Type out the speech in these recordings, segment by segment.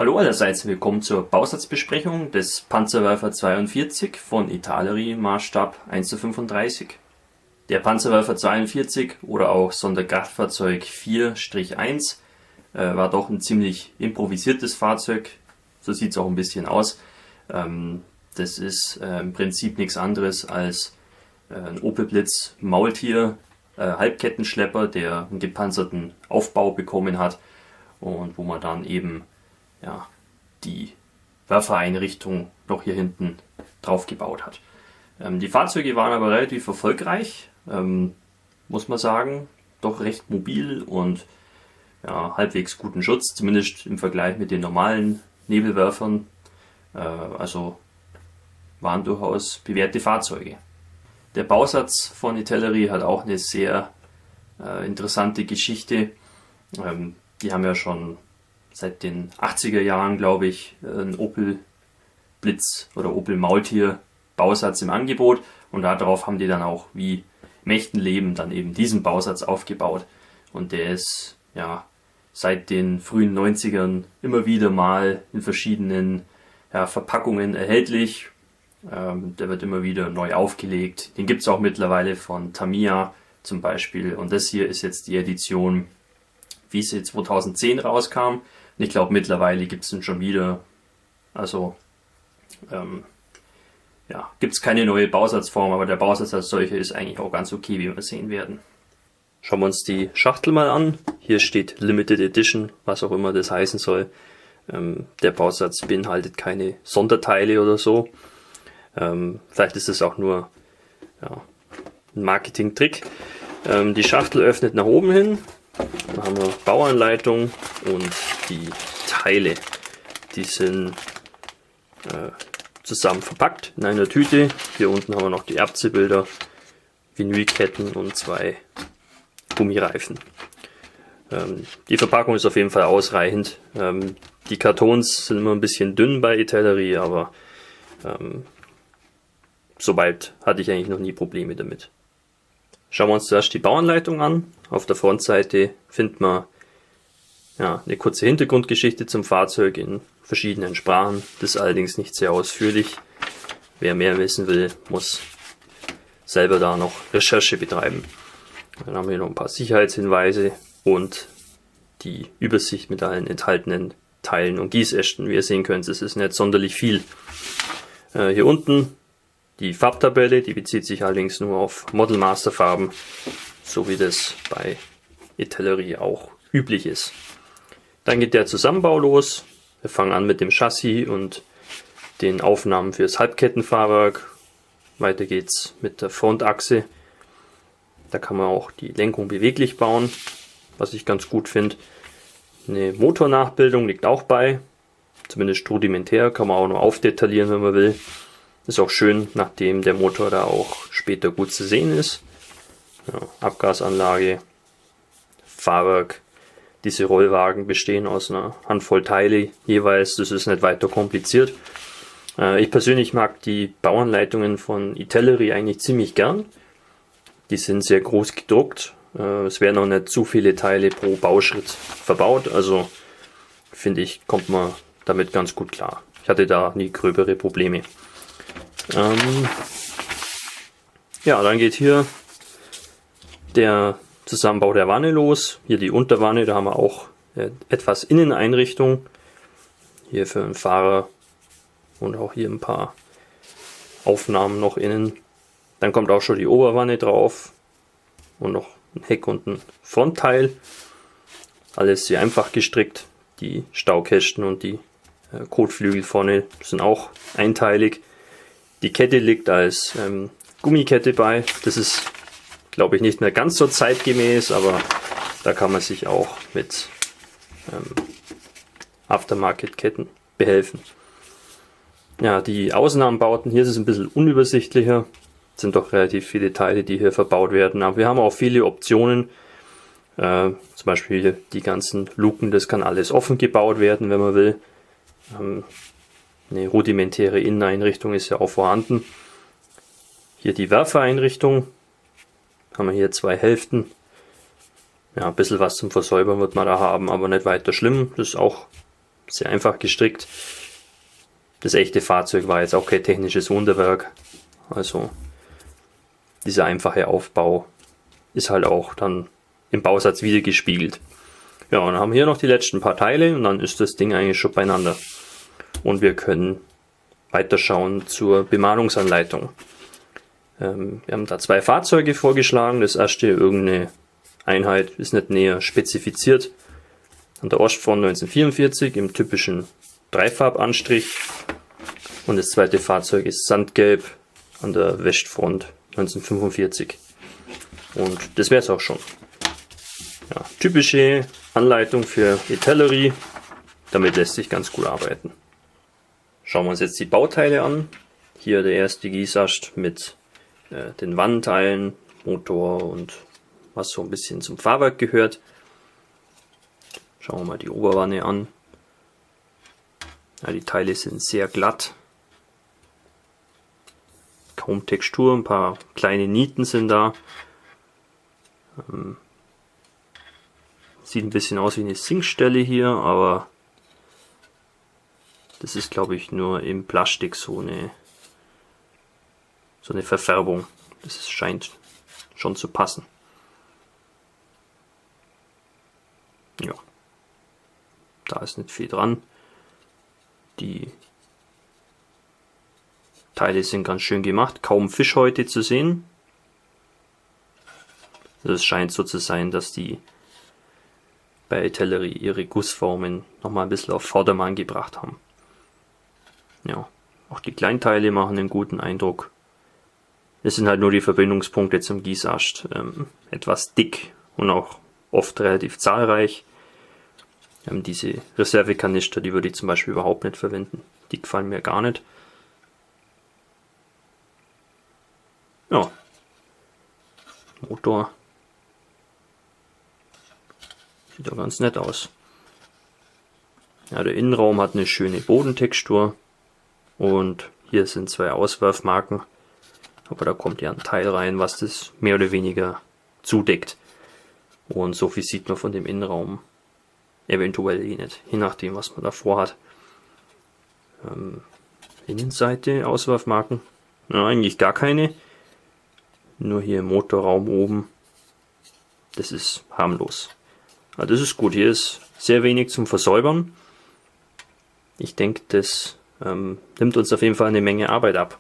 Hallo allerseits, willkommen zur Bausatzbesprechung des Panzerwerfer 42 von Italeri Maßstab 1:35. Der Panzerwerfer 42 oder auch Sonderkraftfahrzeug 4-1 war doch ein ziemlich improvisiertes Fahrzeug, so sieht es auch ein bisschen aus. Das ist im Prinzip nichts anderes als ein Opel Blitz Maultier Halbkettenschlepper, der einen gepanzerten Aufbau bekommen hat und wo man dann eben die Werfereinrichtung noch hier hinten drauf gebaut hat. Die Fahrzeuge waren aber relativ erfolgreich, muss man sagen, doch recht mobil und halbwegs guten Schutz, zumindest im Vergleich mit den normalen Nebelwerfern. Also waren durchaus bewährte Fahrzeuge. Der Bausatz von Italeri hat auch eine sehr interessante Geschichte. Die haben ja schon seit den 80er Jahren, glaube ich, einen Opel Blitz oder Opel Maultier Bausatz im Angebot und darauf haben die dann auch wie im echten Leben dann eben diesen Bausatz aufgebaut. Und der ist seit den frühen 90ern immer wieder mal in verschiedenen Verpackungen erhältlich. Der wird immer wieder neu aufgelegt. Den gibt es auch mittlerweile von Tamiya zum Beispiel. Und das hier ist jetzt die Edition, wie sie 2010 rauskam. Und ich glaube, mittlerweile gibt es den schon wieder. Also gibt es keine neue Bausatzform, aber der Bausatz als solcher ist eigentlich auch ganz okay, wie wir sehen werden. Schauen wir uns die Schachtel mal an. Hier steht Limited Edition, was auch immer das heißen soll. Der Bausatz beinhaltet keine Sonderteile oder so. Vielleicht ist es auch nur ein Marketing-Trick. Die Schachtel öffnet nach oben hin. Da haben wir Bauanleitung und die Teile. Die sind zusammen verpackt in einer Tüte. Hier unten haben wir noch die Abziehbilder, Vinylketten und 2 Gummireifen. Die Verpackung ist auf jeden Fall ausreichend. Die Kartons sind immer ein bisschen dünn bei Italeri, aber soweit hatte ich eigentlich noch nie Probleme damit. Schauen wir uns zuerst die Bauanleitung an. Auf der Frontseite findet man eine kurze Hintergrundgeschichte zum Fahrzeug in verschiedenen Sprachen. Das ist allerdings nicht sehr ausführlich. Wer mehr wissen will, muss selber da noch Recherche betreiben. Dann haben wir noch ein paar Sicherheitshinweise und die Übersicht mit allen enthaltenen Teilen und Gießästen. Wie ihr sehen könnt, es ist nicht sonderlich viel. Hier unten die Farbtabelle, die bezieht sich allerdings nur auf Model Master Farben, so wie das bei Italeri auch üblich ist. Dann geht der Zusammenbau los. Wir fangen an mit dem Chassis und den Aufnahmen fürs Halbkettenfahrwerk. Weiter geht's mit der Frontachse. Da kann man auch die Lenkung beweglich bauen, was ich ganz gut finde. Eine Motornachbildung liegt auch bei, zumindest rudimentär, kann man auch nur aufdetaillieren, wenn man will. Ist auch schön, nachdem der Motor da auch später gut zu sehen ist. Abgasanlage, Fahrwerk. Diese Rollwagen bestehen aus einer Handvoll Teile jeweils, das ist nicht weiter kompliziert. Ich persönlich mag die Bauanleitungen von Italeri eigentlich ziemlich gern. Die sind sehr groß gedruckt. Es werden auch nicht zu viele Teile pro Bauschritt verbaut, also finde ich, kommt man damit ganz gut klar. Ich hatte da nie gröbere Probleme. Dann geht hier der Zusammenbau der Wanne los. Hier die Unterwanne, da haben wir auch etwas Inneneinrichtung. Hier für den Fahrer und auch hier ein paar Aufnahmen noch innen. Dann kommt auch schon die Oberwanne drauf und noch ein Heck und ein Frontteil. Alles sehr einfach gestrickt. Die Staukästen und die Kotflügel vorne sind auch einteilig. Die Kette liegt als Gummikette bei. Das ist, glaube ich, nicht mehr ganz so zeitgemäß, aber da kann man sich auch mit Aftermarket-Ketten behelfen. Ja, die Außenanbauten, hier ist es ein bisschen unübersichtlicher. Es sind doch relativ viele Teile, die hier verbaut werden, aber wir haben auch viele Optionen. Zum Beispiel hier die ganzen Luken, das kann alles offen gebaut werden, wenn man will. Eine rudimentäre Inneneinrichtung ist ja auch vorhanden. Hier die Werfereinrichtung. Haben wir hier 2 Hälften. Ja, ein bisschen was zum Versäubern wird man da haben, aber nicht weiter schlimm. Das ist auch sehr einfach gestrickt. Das echte Fahrzeug war jetzt auch kein technisches Wunderwerk. Also dieser einfache Aufbau ist halt auch dann im Bausatz wieder gespiegelt. Ja, und dann haben wir hier noch die letzten paar Teile und dann ist das Ding eigentlich schon beieinander. Und wir können weiterschauen zur Bemalungsanleitung. Wir haben da 2 Fahrzeuge vorgeschlagen. Das erste, irgendeine Einheit, ist nicht näher spezifiziert. An der Ostfront 1944 im typischen Dreifarbanstrich. Und das zweite Fahrzeug ist Sandgelb an der Westfront 1945. Und das wäre es auch schon. Ja, typische Anleitung für Itellerie. Damit lässt sich ganz gut arbeiten. Schauen wir uns jetzt die Bauteile an. Hier der erste Gießast mit den Wandteilen, Motor und was so ein bisschen zum Fahrwerk gehört. Schauen wir mal die Oberwanne an. Ja, die Teile sind sehr glatt. Kaum Textur, ein paar kleine Nieten sind da. Sieht ein bisschen aus wie eine Sinkstelle hier, aber das ist, glaube ich, nur im Plastik so eine Verfärbung. Das scheint schon zu passen. Ja, da ist nicht viel dran. Die Teile sind ganz schön gemacht, kaum Fischhäute zu sehen. Also es scheint so zu sein, dass die bei Itellerie ihre Gussformen nochmal ein bisschen auf Vordermann gebracht haben. Ja, auch die Kleinteile machen einen guten Eindruck. Es sind halt nur die Verbindungspunkte zum Gießast etwas dick und auch oft relativ zahlreich. Diese Reservekanister, die würde ich zum Beispiel überhaupt nicht verwenden. Die gefallen mir gar nicht. Ja, Motor sieht doch ganz nett aus. Ja, der Innenraum hat eine schöne Bodentextur und hier sind 2 Auswerfmarken, aber da kommt ja ein Teil rein, was das mehr oder weniger zudeckt. Und so viel sieht man von dem Innenraum eventuell eh nicht, je nachdem was man davor hat. Innenseite Auswerfmarken, ja, eigentlich gar keine. Nur hier im Motorraum oben. Das ist harmlos. Aber das ist gut. Hier ist sehr wenig zum Versäubern. Ich denke, das nimmt uns auf jeden Fall eine Menge Arbeit ab.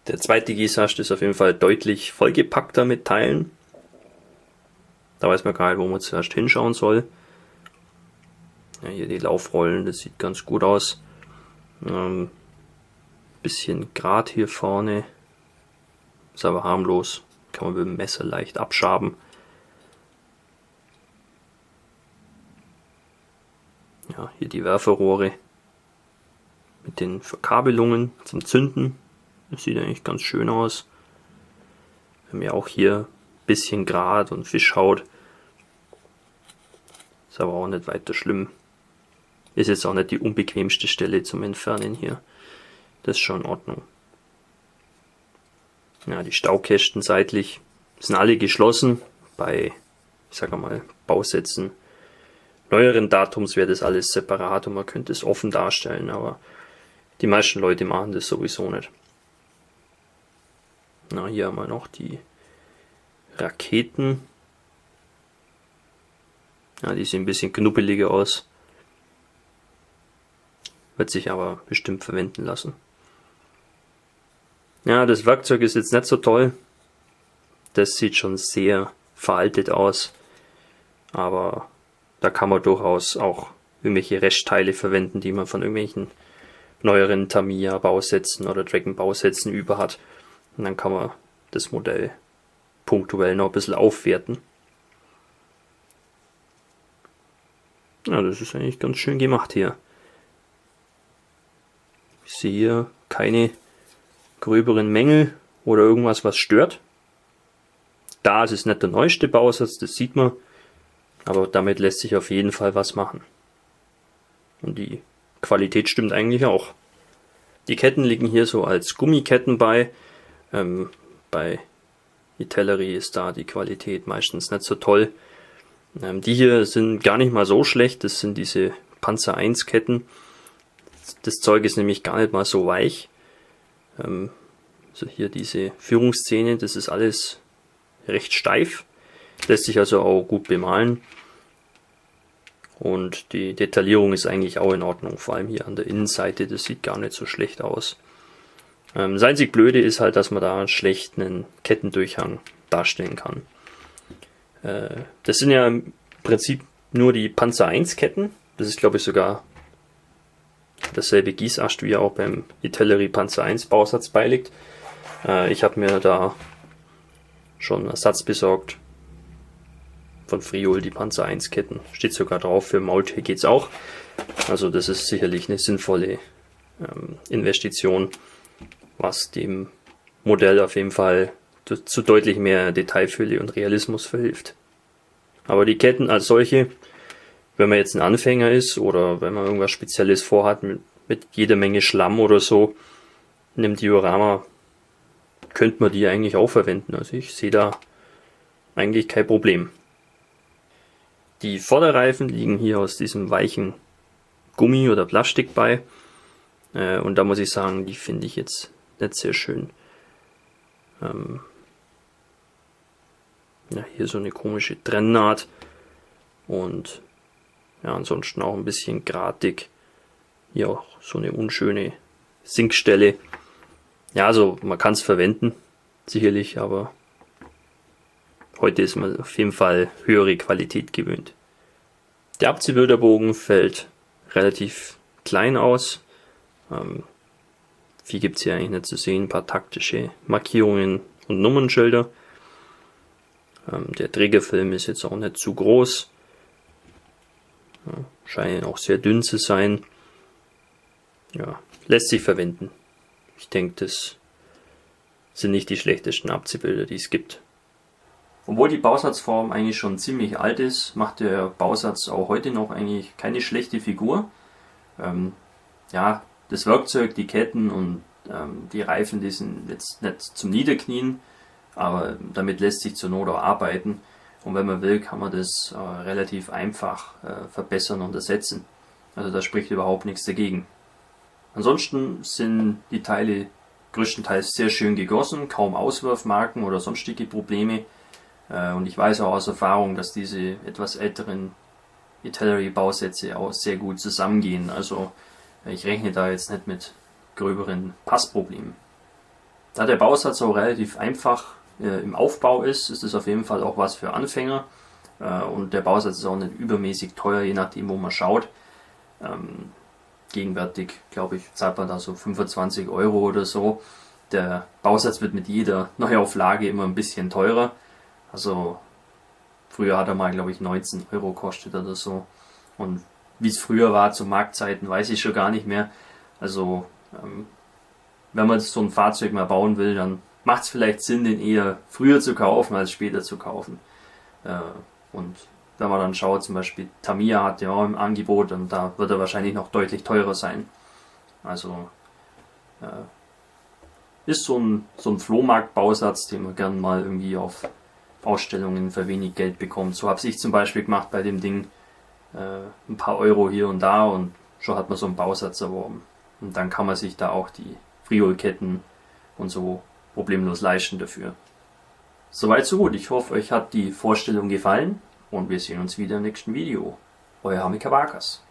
Der zweite Gießast ist auf jeden Fall deutlich vollgepackter mit Teilen. Da weiß man gar nicht, wo man zuerst hinschauen soll. Ja, hier die Laufrollen, das sieht ganz gut aus. Bisschen Grat hier vorne. Ist aber harmlos. Kann man mit dem Messer leicht abschaben. Ja, hier die Werferrohre mit den Verkabelungen zum Zünden. Das sieht eigentlich ganz schön aus. Wir haben ja auch hier ein bisschen Grat und Fischhaut. Ist aber auch nicht weiter schlimm. Ist jetzt auch nicht die unbequemste Stelle zum Entfernen hier. Das ist schon in Ordnung. Ja, die Staukästen seitlich sind alle geschlossen. Bei, ich sage mal, Bausätzen neueren Datums wäre das alles separat und man könnte es offen darstellen, aber die meisten Leute machen das sowieso nicht. Na, hier haben wir noch die Raketen. Ja, die sehen ein bisschen knuppeliger aus. Wird sich aber bestimmt verwenden lassen. Ja, das Werkzeug ist jetzt nicht so toll. Das sieht schon sehr veraltet aus. Aber da kann man durchaus auch irgendwelche Restteile verwenden, die man von irgendwelchen neueren Tamiya-Bausätzen oder Dragon-Bausätzen über hat. Und dann kann man das Modell punktuell noch ein bisschen aufwerten. Ja, das ist eigentlich ganz schön gemacht hier. Ich sehe hier keine gröberen Mängel oder irgendwas, was stört. Da ist es nicht der neueste Bausatz, das sieht man. Aber damit lässt sich auf jeden Fall was machen. Und die Qualität stimmt eigentlich auch. Die Ketten liegen hier so als Gummiketten bei. Bei Itellerie ist da die Qualität meistens nicht so toll. Die hier sind gar nicht mal so schlecht. Das sind diese Panzer 1 Ketten. Das Zeug ist nämlich gar nicht mal so weich. Also hier diese Führungsszene, das ist alles recht steif. Lässt sich also auch gut bemalen. Und die Detaillierung ist eigentlich auch in Ordnung, vor allem hier an der Innenseite, das sieht gar nicht so schlecht aus. Das einzig Blöde ist halt, dass man da schlecht einen Kettendurchhang darstellen kann. Das sind ja im Prinzip nur die Panzer 1 Ketten. Das ist, glaube ich, sogar dasselbe Gießast wie auch beim Italeri Panzer 1 Bausatz beiliegt. Ich habe mir da schon einen Ersatz besorgt von Friol, die Panzer 1 Ketten. Steht sogar drauf, für Maultier geht's auch. Also das ist sicherlich eine sinnvolle Investition, was dem Modell auf jeden Fall zu deutlich mehr Detailfülle und Realismus verhilft. Aber die Ketten als solche, wenn man jetzt ein Anfänger ist oder wenn man irgendwas Spezielles vorhat mit jeder Menge Schlamm oder so, in einem Diorama könnte man die eigentlich auch verwenden. Also ich sehe da eigentlich kein Problem. Die Vorderreifen liegen hier aus diesem weichen Gummi oder Plastik bei. Und da muss ich sagen, die finde ich jetzt nicht sehr schön. Ja, hier so eine komische Trennnaht. Und ja, ansonsten auch ein bisschen gratig. Hier auch so eine unschöne Sinkstelle. Ja, also man kann es verwenden, sicherlich, aber heute ist man auf jeden Fall höhere Qualität gewöhnt. Der Abziehbilderbogen fällt relativ klein aus. Viel gibt es hier eigentlich nicht zu sehen. Ein paar taktische Markierungen und Nummernschilder. Der Trägerfilm ist jetzt auch nicht zu groß. Scheinen auch sehr dünn zu sein. Ja, lässt sich verwenden. Ich denke, das sind nicht die schlechtesten Abziehbilder, die es gibt. Obwohl die Bausatzform eigentlich schon ziemlich alt ist, macht der Bausatz auch heute noch eigentlich keine schlechte Figur. Ja, das Werkzeug, die Ketten und die Reifen, die sind jetzt nicht zum Niederknien, aber damit lässt sich zur Not auch arbeiten. Und wenn man will, kann man das relativ einfach verbessern und ersetzen. Also da spricht überhaupt nichts dagegen. Ansonsten sind die Teile größtenteils sehr schön gegossen, kaum Auswurfmarken oder sonstige Probleme. Und ich weiß auch aus Erfahrung, dass diese etwas älteren Italeri-Bausätze auch sehr gut zusammengehen. Also ich rechne da jetzt nicht mit gröberen Passproblemen. Da der Bausatz auch relativ einfach im Aufbau ist, ist es auf jeden Fall auch was für Anfänger. Und der Bausatz ist auch nicht übermäßig teuer, je nachdem wo man schaut. Gegenwärtig, glaube ich, zahlt man da so 25 € oder so. Der Bausatz wird mit jeder Neuauflage immer ein bisschen teurer. Also früher hat er mal, glaube ich, 19 € gekostet oder so. Und wie es früher war zu Marktzeiten, weiß ich schon gar nicht mehr. Also wenn man so ein Fahrzeug mal bauen will, dann macht es vielleicht Sinn, den eher früher zu kaufen als später zu kaufen. Und wenn man dann schaut, zum Beispiel Tamiya hat ja auch im Angebot und da wird er wahrscheinlich noch deutlich teurer sein. Also ist so ein Flohmarkt-Bausatz, den man gern mal irgendwie auf Ausstellungen für wenig Geld bekommt. So habe ich zum Beispiel gemacht bei dem Ding. Ein paar Euro hier und da und schon hat man so einen Bausatz erworben. Und dann kann man sich da auch die Friol-Ketten und so problemlos leisten dafür. Soweit so gut. Ich hoffe, euch hat die Vorstellung gefallen und wir sehen uns wieder im nächsten Video. Euer Hami Kawakas.